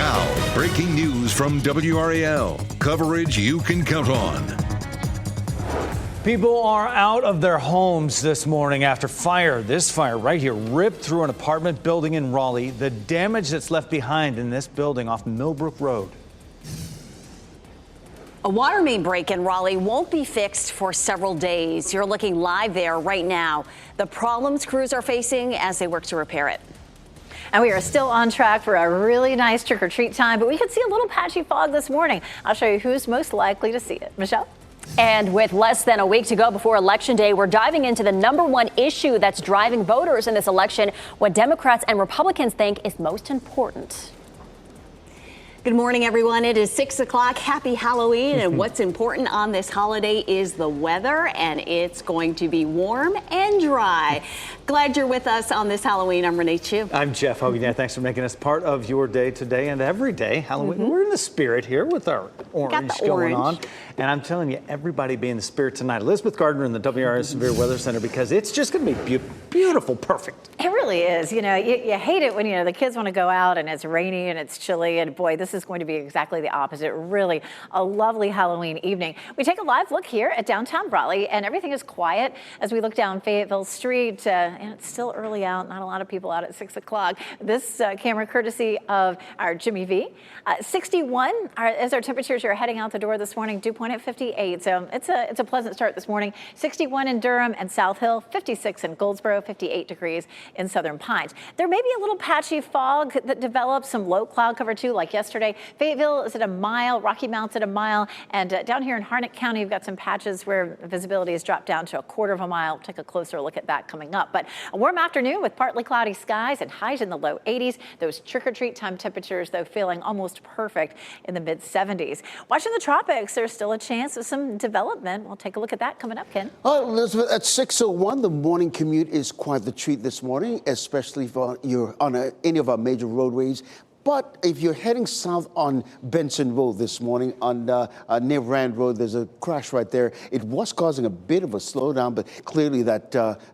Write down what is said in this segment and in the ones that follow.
Now, breaking news from WRAL. Coverage you can count on. People are out of their homes this morning after fire. This fire right here ripped through an apartment building in Raleigh. The damage that's left behind in this building off Millbrook Road. A water main break in Raleigh won't be fixed for several days. You're looking live there right now. The problems crews are facing as they work to repair it. And we are still on track for a really nice trick-or-treat time, but we could see a little patchy fog this morning. I'll show you who's most likely to see it. Michelle? And with less than a week to go before Election Day, we're diving into the #1 issue that's driving voters in this election, what Democrats and Republicans think is most important. Good morning, everyone. It is 6 o'clock. Happy Halloween. And what's important on this holiday is the weather, and it's going to be warm and dry. Glad you're with us on this Halloween. I'm Renee Chu. I'm Jeff Hogan. Thanks for making us part of your day today and every day. Halloween. We're in the spirit here with our orange going on. And I'm telling you, everybody be in the spirit tonight. Elizabeth Gardner in the WRAL Severe Weather Center, because it's just going to be beautiful, perfect. It really is. You know, you hate it when, the kids want to go out and it's rainy and it's chilly. And boy, this is going to be exactly the opposite. Really a lovely Halloween evening. We take a live look here at downtown Raleigh, and everything is quiet as we look down Fayetteville Street. And it's still early out. Not a lot of people out at 6 o'clock. This camera courtesy of our Jimmy V. 61 as our temperatures are heading out the door this morning. Dew point at 58. So it's a pleasant start this morning. 61 in Durham and South Hill, 56 in Goldsboro, 58 degrees in Southern Pines. There may be a little patchy fog that develops, some low cloud cover too, like yesterday. Fayetteville is at a mile, Rocky Mount's at a mile, and down here in Harnett County, you've got some patches where visibility has dropped down to a quarter of a mile. We'll take a closer look at that coming up. But a warm afternoon with partly cloudy skies and highs in the low 80s. Those trick-or-treat time temperatures, though, feeling almost perfect in the mid-70s. Watching the tropics, there's still a chance of some development. We'll take a look at that coming up, Ken. Elizabeth, at 6:01, the morning commute is quite the treat this morning, especially if you're on any of our major roadways. But if you're heading south on Benson Road this morning on near Rand Road, there's a crash right there. It was causing a bit of a slowdown, but clearly that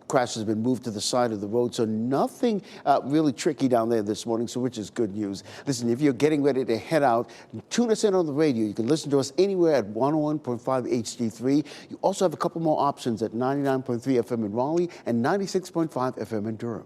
crash has been moved to the side of the road. So nothing really tricky down there this morning, so which is good news. Listen, if you're getting ready to head out, tune us in on the radio. You can listen to us anywhere at 101.5 HD3. You also have a couple more options at 99.3 FM in Raleigh and 96.5 FM in Durham.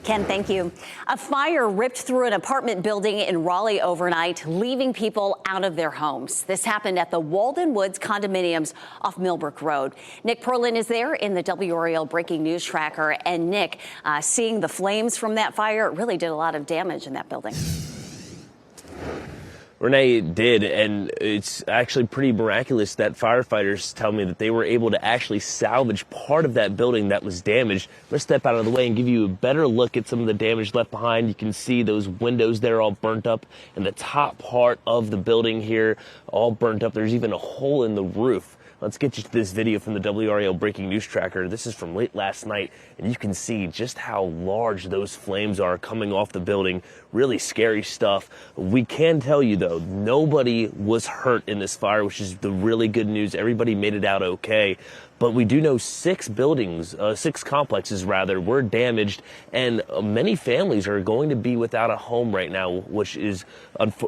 Ken, thank you. A fire ripped through an apartment building in Raleigh overnight, leaving people out of their homes. This happened at the Walden Woods condominiums off Millbrook Road. Nick Perlin is there in the WRAL Breaking News Tracker. And Nick, seeing the flames from that fire really did a lot of damage in that building. Renee, it did, and it's actually pretty miraculous that firefighters tell me that they were able to actually salvage part of that building that was damaged. Let's step out of the way and give you a better look at some of the damage left behind. You can see those windows there all burnt up, and the top part of the building here all burnt up. There's even a hole in the roof. Let's get you to this video from the WRAL Breaking News Tracker. This is from late last night, and you can see just how large those flames are coming off the building. Really scary stuff. We can tell you, though, nobody was hurt in this fire, which is the really good news. Everybody made it out okay. But we do know six complexes were damaged, and many families are going to be without a home right now, which is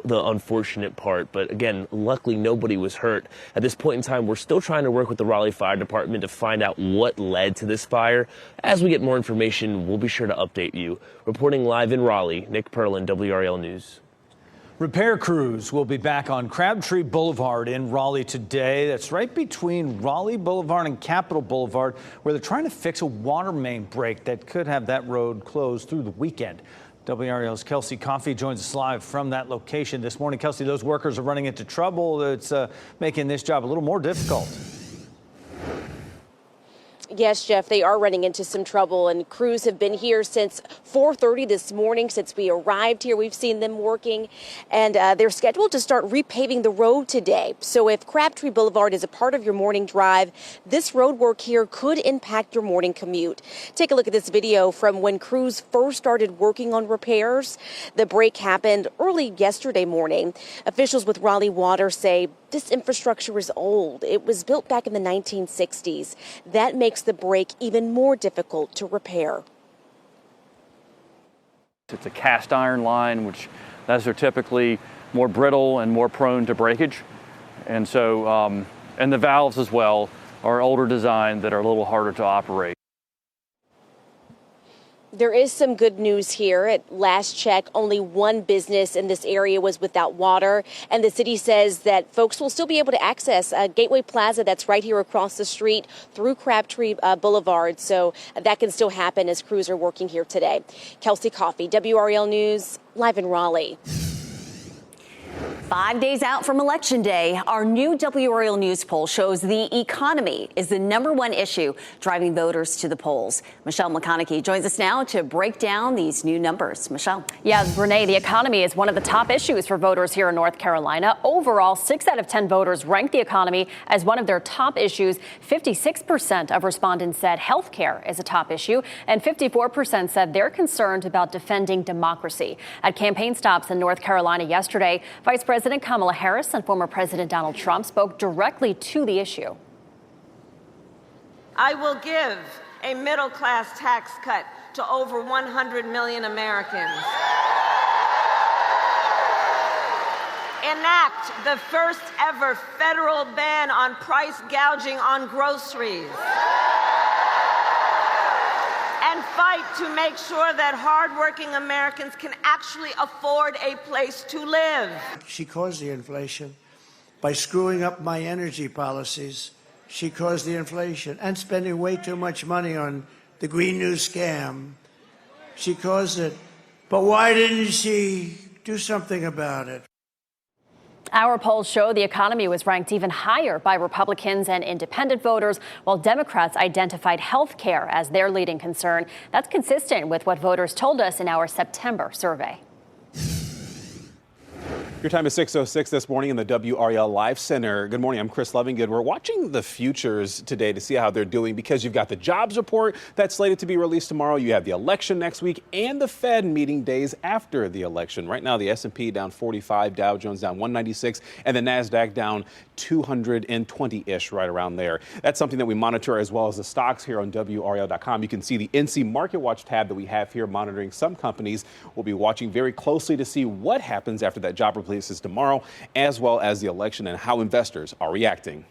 the unfortunate part. But again, luckily nobody was hurt. At this point in time, we're still trying to work with the Raleigh Fire Department to find out what led to this fire. As we get more information, we'll be sure to update you. Reporting live in Raleigh, Nick Perlin, WRAL News. Repair crews will be back on Crabtree Boulevard in Raleigh today. That's right between Raleigh Boulevard and Capitol Boulevard, where they're trying to fix a water main break that could have that road closed through the weekend. WRAL's Kelsey Coffey joins us live from that location this morning. Kelsey, those workers are running into trouble. It's making this job a little more difficult. Yes, Jeff, they are running into some trouble, and crews have been here since 4:30 this morning. Since we arrived here, we've seen them working, and they're scheduled to start repaving the road today. So if Crabtree Boulevard is a part of your morning drive, this road work here could impact your morning commute. Take a look at this video from when crews first started working on repairs. The break happened early yesterday morning. Officials with Raleigh Water say this infrastructure is old. It was built back in the 1960s. That makes the break even more difficult to repair. It's a cast iron line, which those are typically more brittle and more prone to breakage. And so, and the valves as well are older design that are a little harder to operate. There is some good news here. At last check, only one business in this area was without water, and the city says that folks will still be able to access Gateway Plaza that's right here across the street through Crabtree Boulevard, so that can still happen as crews are working here today. Kelsey Coffey, WRAL News, live in Raleigh. 5 days out from Election Day, our new WRAL News poll shows the economy is the #1 issue driving voters to the polls. Michelle McConaughey joins us now to break down these new numbers. Michelle. Yeah, Renee, the economy is one of the top issues for voters here in North Carolina. Overall, 6 out of 10 voters rank the economy as one of their top issues. 56% of respondents said health care is a top issue, and 54% said they're concerned about defending democracy. At campaign stops in North Carolina yesterday, Vice President Kamala Harris and former President Donald Trump spoke directly to the issue. I will give a middle-class tax cut to over 100 million Americans. Enact the first ever federal ban on price gouging on groceries. And fight to make sure that hardworking Americans can actually afford a place to live. She caused the inflation by screwing up my energy policies. She caused the inflation and spending way too much money on the Green New scam. She caused it. But why didn't she do something about it? Our polls show the economy was ranked even higher by Republicans and independent voters, while Democrats identified health care as their leading concern. That's consistent with what voters told us in our September survey. Your time is 6:06 this morning in the WRAL Live Center. Good morning, I'm Chris Lovingood. We're watching the futures today to see how they're doing because you've got the jobs report that's slated to be released tomorrow. You have the election next week and the Fed meeting days after the election. Right now, the S&P down 45, Dow Jones down 196, and the NASDAQ down 220-ish, right around there. That's something that we monitor as well as the stocks here on WRAL.com. You can see the NC Market Watch tab that we have here monitoring some companies. We'll be watching very closely to see what happens after that job releases tomorrow, as well as the election and how investors are reacting.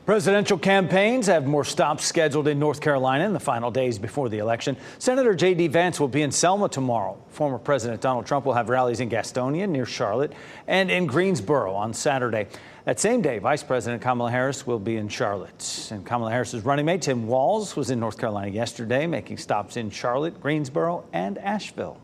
Presidential campaigns have more stops scheduled in North Carolina in the final days before the election. Senator J.D. Vance will be in Selma tomorrow. Former President Donald Trump will have rallies in Gastonia, near Charlotte, and in Greensboro on Saturday. That same day, Vice President Kamala Harris will be in Charlotte. And Kamala Harris's running mate, Tim Walz, was in North Carolina yesterday, making stops in Charlotte, Greensboro, and Asheville.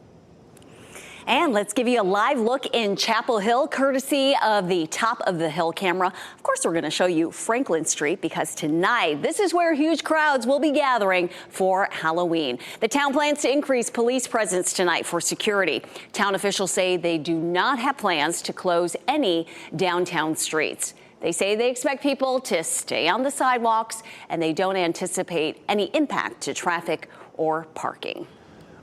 And let's give you a live look in Chapel Hill, courtesy of the Top of the Hill camera. Of course, we're going to show you Franklin Street because tonight, this is where huge crowds will be gathering for Halloween. The town plans to increase police presence tonight for security. Town officials say they do not have plans to close any downtown streets. They say they expect people to stay on the sidewalks and they don't anticipate any impact to traffic or parking.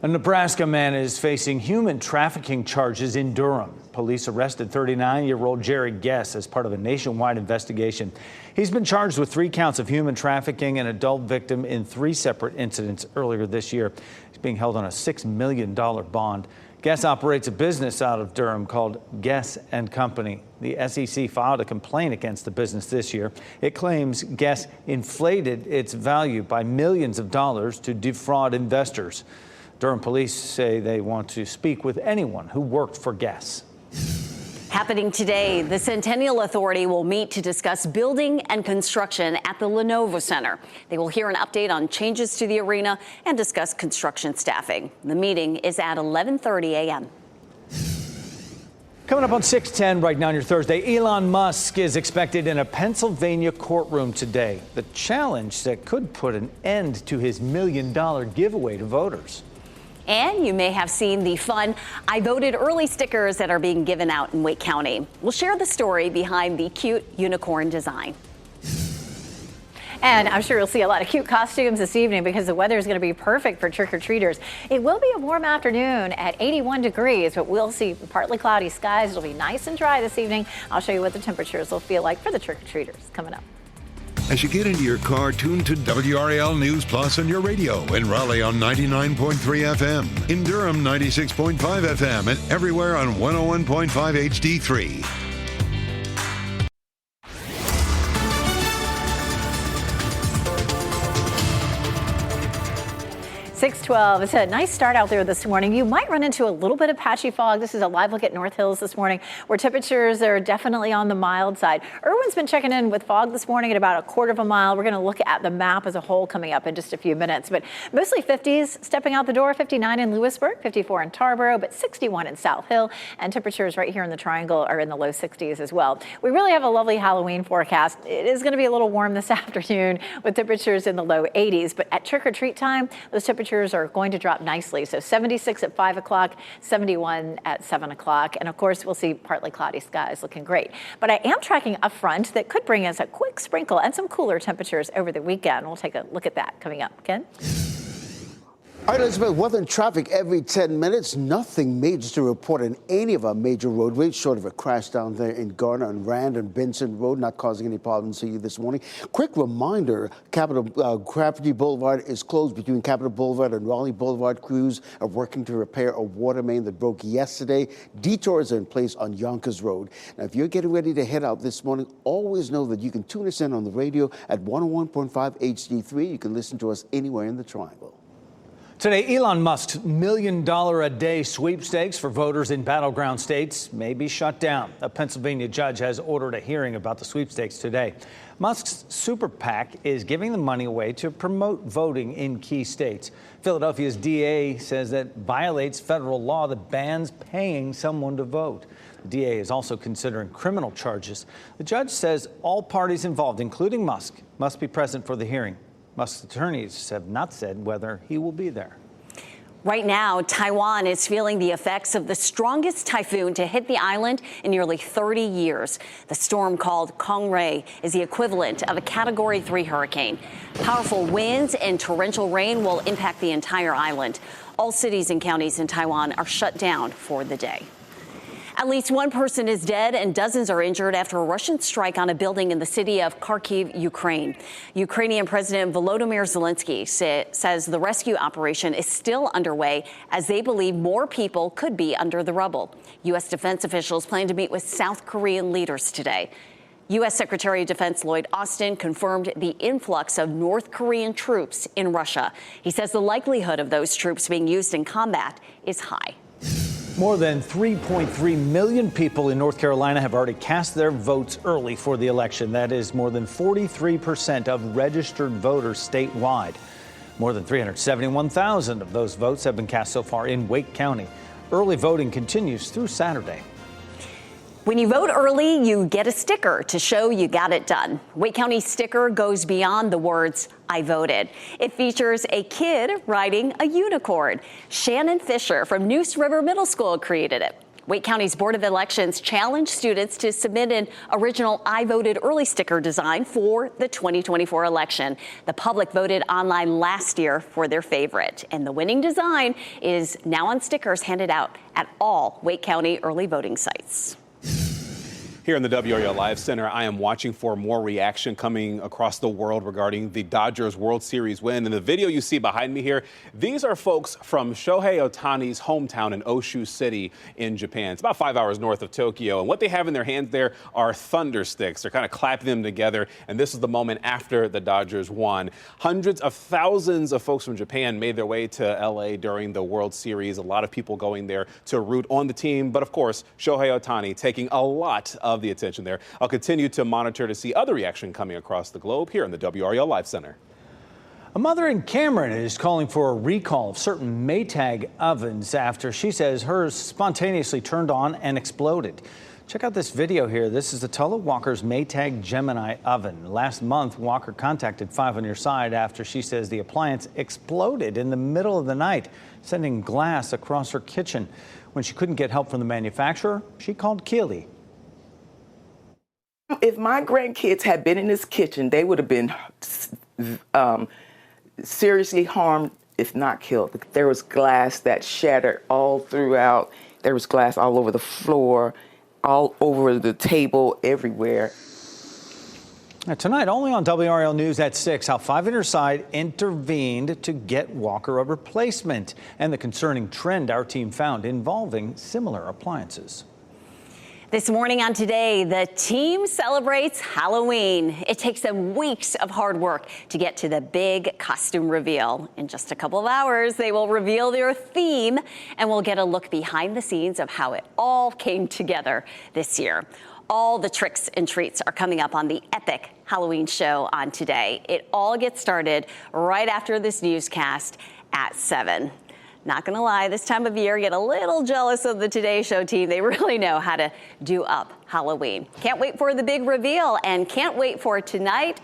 A Nebraska man is facing human trafficking charges in Durham. Police arrested 39-year-old Jerry Guess as part of a nationwide investigation. He's been charged with 3 counts of human trafficking an adult victim in 3 separate incidents earlier this year. He's being held on a $6 million bond. Guess operates a business out of Durham called Guess & Company. The SEC filed a complaint against the business this year. It claims Guess inflated its value by millions of dollars to defraud investors. Durham police say they want to speak with anyone who worked for Guess. Happening today, the Centennial Authority will meet to discuss building and construction at the Lenovo Center. They will hear an update on changes to the arena and discuss construction staffing. The meeting is at 11:30 a.m. Coming up on 6:10 right now on your Thursday, Elon Musk is expected in a Pennsylvania courtroom today. The challenge that could put an end to his $1 million giveaway to voters. And you may have seen the fun I voted early stickers that are being given out in Wake County. We'll share the story behind the cute unicorn design. And I'm sure you'll see a lot of cute costumes this evening because the weather is going to be perfect for trick-or-treaters. It will be a warm afternoon at 81 degrees, but we'll see partly cloudy skies. It'll be nice and dry this evening. I'll show you what the temperatures will feel like for the trick-or-treaters coming up. As you get into your car, tune to WRAL News Plus on your radio. In Raleigh on 99.3 FM. In Durham, 96.5 FM. And everywhere on 101.5 HD3. 612. It's a nice start out there this morning. You might run into a little bit of patchy fog. This is a live look at North Hills this morning, where temperatures are definitely on the mild side. Irwin's been checking in with fog this morning at about a quarter of a mile. We're going to look at the map as a whole coming up in just a few minutes, but mostly 50s stepping out the door. 59 in Lewisburg, 54 in Tarboro, but 61 in South Hill, and temperatures right here in the Triangle are in the low 60s as well. We really have a lovely Halloween forecast. It is going to be a little warm this afternoon with temperatures in the low 80s, but at trick-or-treat time, those temperatures are going to drop nicely. So 76 at 5 o'clock, 71 at 7 o'clock. And of course, we'll see partly cloudy skies looking great. But I am tracking a front that could bring us a quick sprinkle and some cooler temperatures over the weekend. We'll take a look at that coming up. Ken? All right, Elizabeth, weather and traffic every 10 minutes. Nothing major to report on any of our major roadways, short of a crash down there in Garner and Rand and Benson Road, not causing any problems to you this morning. Quick reminder, Crabtree Boulevard is closed between Capitol Boulevard and Raleigh Boulevard. Crews are working to repair a water main that broke yesterday. Detours are in place on Yonkers Road. Now, if you're getting ready to head out this morning, always know that you can tune us in on the radio at 101.5 HD3. You can listen to us anywhere in the Triangle. Today, Elon Musk's $1 million a day sweepstakes for voters in battleground states may be shut down. A Pennsylvania judge has ordered a hearing about the sweepstakes today. Musk's super PAC is giving the money away to promote voting in key states. Philadelphia's DA says that violates federal law that bans paying someone to vote. The DA is also considering criminal charges. The judge says all parties involved, including Musk, must be present for the hearing. Musk's attorneys have not said whether he will be there. Right now, Taiwan is feeling the effects of the strongest typhoon to hit the island in nearly 30 years. The storm, called Kongray, is the equivalent of a Category 3 hurricane. Powerful winds and torrential rain will impact the entire island. All cities and counties in Taiwan are shut down for the day. At least one person is dead and dozens are injured after a Russian strike on a building in the city of Kharkiv, Ukraine. Ukrainian President Volodymyr Zelensky says the rescue operation is still underway as they believe more people could be under the rubble. U.S. defense officials plan to meet with South Korean leaders today. U.S. Secretary of Defense Lloyd Austin confirmed the influx of North Korean troops in Russia. He says the likelihood of those troops being used in combat is high. More than 3.3 million people in North Carolina have already cast their votes early for the election. That is more than 43% of registered voters statewide. More than 371,000 of those votes have been cast so far in Wake County. Early voting continues through Saturday. When you vote early, you get a sticker to show you got it done. Wake County's sticker goes beyond the words, "I voted." It features a kid riding a unicorn. Shannon Fisher from Neuse River Middle School created it. Wake County's Board of Elections challenged students to submit an original "I voted early" sticker design for the 2024 election. The public voted online last year for their favorite, and the winning design is now on stickers handed out at all Wake County early voting sites. Here in the WRAL Live Center, I am watching for more reaction coming across the world regarding the Dodgers World Series win. In the video you see behind me here, these are folks from Shohei Ohtani's hometown in Oshu City in Japan. It's about 5 hours north of Tokyo. And what they have in their hands there are thunder sticks. They're kind of clapping them together. And this is the moment after the Dodgers won. Hundreds of thousands of folks from Japan made their way to LA during the World Series. A lot of people going there to root on the team. But of course, Shohei Ohtani taking a lot of the attention there. I'll continue to monitor to see other reaction coming across the globe here in the WRAL Live Center. A mother in Cameron is calling for a recall of certain Maytag ovens after she says hers spontaneously turned on and exploded. Check out this video here. This is the Tullow Walker's Maytag Gemini oven. Last month, Walker contacted 5 on Your Side after she says the appliance exploded in the middle of the night, sending glass across her kitchen. When she couldn't get help from the manufacturer, she called Keeley. If my grandkids had been in this kitchen, they would have been seriously harmed, if not killed. There was glass that shattered all throughout. There was glass all over the floor, all over the table, everywhere. Now, tonight, only on WRAL News at 6, how 5 Interside intervened to get Walker a replacement and the concerning trend our team found involving similar appliances. This morning on Today, the team celebrates Halloween. It takes them weeks of hard work to get to the big costume reveal. In just a couple of hours, they will reveal their theme, and we'll get a look behind the scenes of how it all came together this year. All the tricks and treats are coming up on the epic Halloween show on Today. It all gets started right after this newscast at 7. Not gonna lie, this time of year, get a little jealous of the Today Show team. They really know how to do up Halloween. Can't wait for the big reveal and can't wait for tonight.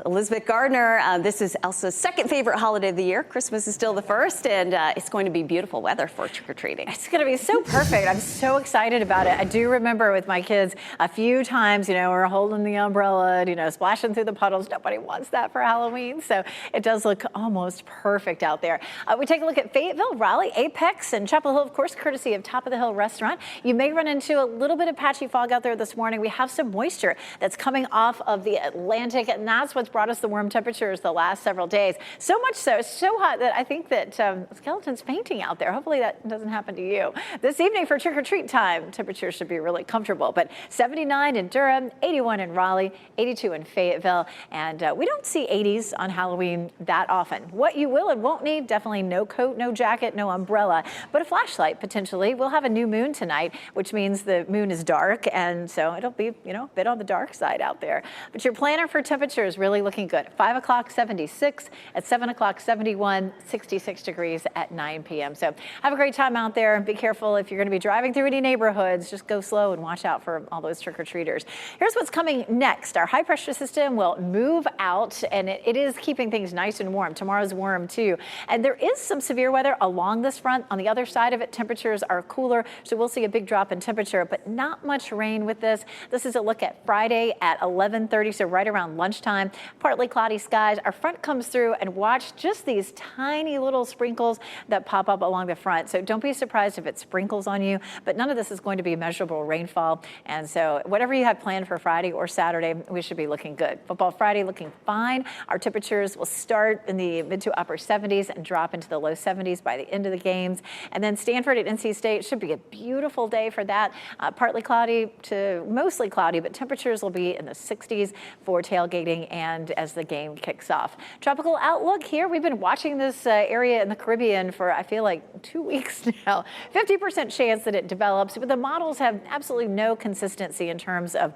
Elizabeth Gardner, this is Elsa's second favorite holiday of the year. Christmas is still the first, and it's going to be beautiful weather for trick-or-treating. It's going to be so perfect. I'm so excited about it. I do remember with my kids a few times, we're holding the umbrella, splashing through the puddles. Nobody wants that for Halloween, so it does look almost perfect out there. We take a look at Fayetteville, Raleigh, Apex, and Chapel Hill, of course, courtesy of Top of the Hill Restaurant. You may run into a little bit of patchy fog out there this morning. We have some moisture that's coming off of the Atlantic, and that's what's brought us the warm temperatures the last several days. So much so, it's so hot that I think that skeleton's fainting out there. Hopefully that doesn't happen to you. This evening for trick-or-treat time, temperatures should be really comfortable, but 79 in Durham, 81 in Raleigh, 82 in Fayetteville, and we don't see 80s on Halloween that often. What you will and won't need, definitely no coat, no jacket, no umbrella, but a flashlight potentially. We'll have a new moon tonight, which means the moon is dark, and so it'll be, a bit on the dark side out there. But your planner for temperature is really looking good. 5 o'clock, 76. At 7 o'clock, 71. 66 degrees at 9 p.m. So have a great time out there. Be careful if you're going to be driving through any neighborhoods. Just go slow and watch out for all those trick-or-treaters. Here's what's coming next. Our high-pressure system will move out, and it is keeping things nice and warm. Tomorrow's warm, too. And there is some severe weather along this front. On the other side of it, temperatures are cooler, so we'll see a big drop in temperature, but not much rain with this. This is a look at Friday at 11:30, so right around lunchtime. Partly cloudy skies. Our front comes through, and watch just these tiny little sprinkles that pop up along the front. So don't be surprised if it sprinkles on you, but none of this is going to be measurable rainfall. And so whatever you have planned for Friday or Saturday, we should be looking good. Football Friday looking fine. Our temperatures will start in the mid to upper 70s and drop into the low 70s by the end of the games. And then Stanford at NC State should be a beautiful day for that. Partly cloudy to mostly cloudy, but temperatures will be in the 60s for tailgating and as the game kicks off. Tropical outlook here. We've been watching this area in the Caribbean for, I feel like, 2 weeks now. 50% chance that it develops, but the models have absolutely no consistency in terms of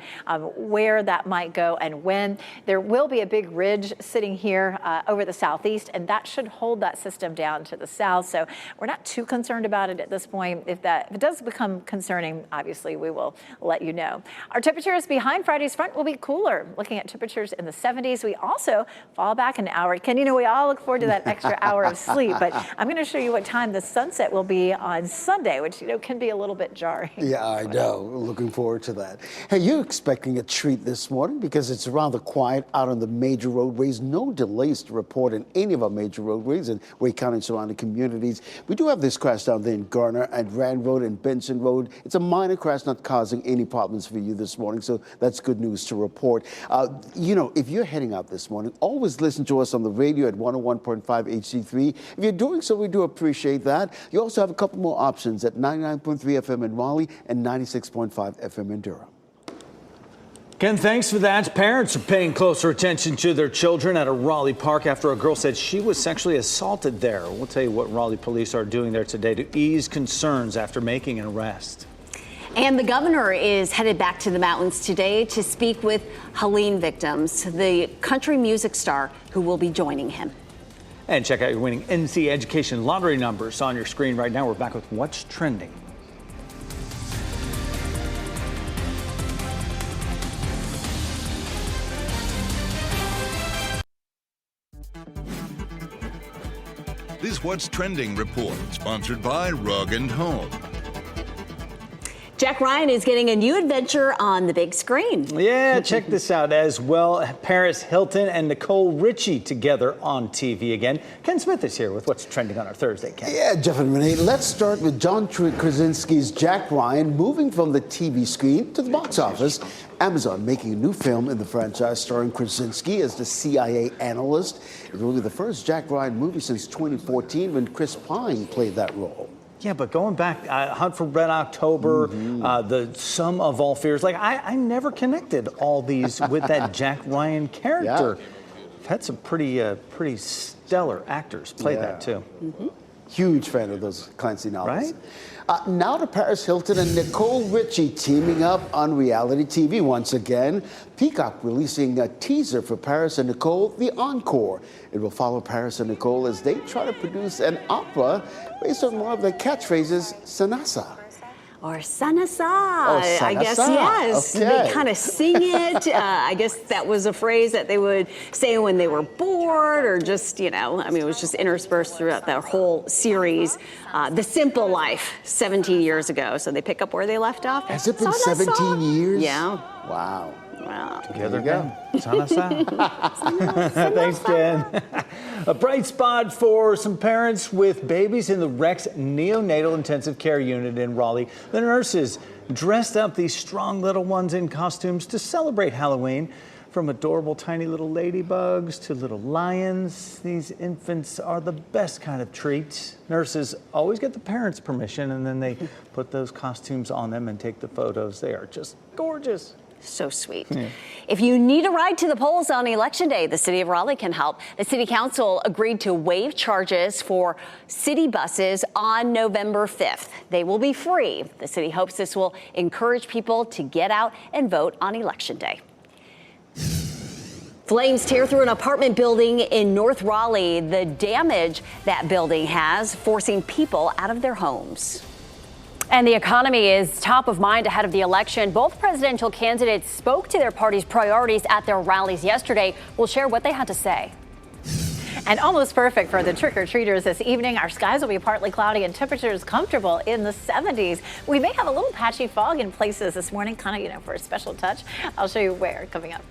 where that might go and when. There will be a big ridge sitting here over the southeast, and that should hold that system down to the south. So we're not too concerned about it at this point. If it does become concerning, obviously we will let you know. Our temperatures behind Friday's front will be cooler, looking at temperatures in the 70s. We also fall back an hour. Ken, we all look forward to that extra hour of sleep, but I'm going to show you what time the sunset will be on Sunday, which, can be a little bit jarring. Yeah, I know. Looking forward to that. Hey, you're expecting a treat this morning because it's rather quiet out on the major roadways. No delays to report in any of our major roadways in Wake County and surrounding communities. We do have this crash down there in Garner and Rand Road and Benson Road. It's a minor crash, not causing any problems for you this morning, so that's good news to report. If you're heading out this morning, always listen to us on the radio at 101.5 HD3. If you're doing so, we do appreciate that. You also have a couple more options at 99.3 FM in Raleigh and 96.5 FM in Durham. Ken, thanks for that. Parents are paying closer attention to their children at a Raleigh park after a girl said she was sexually assaulted there. We'll tell you what Raleigh police are doing there today to ease concerns after making an arrest. And the governor is headed back to the mountains today to speak with Helene victims, the country music star who will be joining him. And check out your winning NC Education lottery numbers on your screen right now. We're back with What's Trending. This What's Trending report, sponsored by Rug & Home. Jack Ryan is getting a new adventure on the big screen. Yeah, check this out as well. Paris Hilton and Nicole Richie together on TV again. Ken Smith is here with what's trending on our Thursday, Ken. Yeah, Jeff and Renee, let's start with John Krasinski's Jack Ryan moving from the TV screen to the box office. Amazon making a new film in the franchise starring Krasinski as the CIA analyst. It will be the first Jack Ryan movie since 2014 when Chris Pine played that role. Yeah, but going back, Hunt for Red October, the Sum of All Fears, like I never connected all these with that Jack Ryan character. I've had some pretty stellar actors play that too. Huge fan of those Clancy novels. Right? Now to Paris Hilton and Nicole Richie teaming up on reality TV once again. Peacock releasing a teaser for Paris and Nicole, The Encore. It will follow Paris and Nicole as they try to produce an opera based on one of their catchphrases, Sanasa. Or Sanasa, I guess, yes. Okay. They kind of sing it. I guess that was a phrase that they would say when they were bored or just, you know, I mean, it was just interspersed throughout their whole series. The Simple Life, 17 years ago. So they pick up where they left off. Has it been 17 years? Yeah. Wow. Wow. Together again. Thanks, Ken. A bright spot for some parents with babies in the Rex Neonatal Intensive Care Unit in Raleigh. The nurses dressed up these strong little ones in costumes to celebrate Halloween. From adorable tiny little ladybugs to little lions, these infants are the best kind of treat. Nurses always get the parents' permission, and then they put those costumes on them and take the photos. They are just gorgeous. So sweet. If you need a ride to the polls on Election Day, the city of Raleigh can help. The city council agreed to waive charges for city buses on November 5th. They will be free. The city hopes this will encourage people to get out and vote on Election Day. Flames tear through an apartment building in North Raleigh. The damage that building has forcing people out of their homes. And the economy is top of mind ahead of the election. Both presidential candidates spoke to their party's priorities at their rallies yesterday. We'll share what they had to say. And almost perfect for the trick-or-treaters this evening. Our skies will be partly cloudy and temperatures comfortable in the 70s. We may have a little patchy fog in places this morning, kind of, for a special touch. I'll show you where coming up.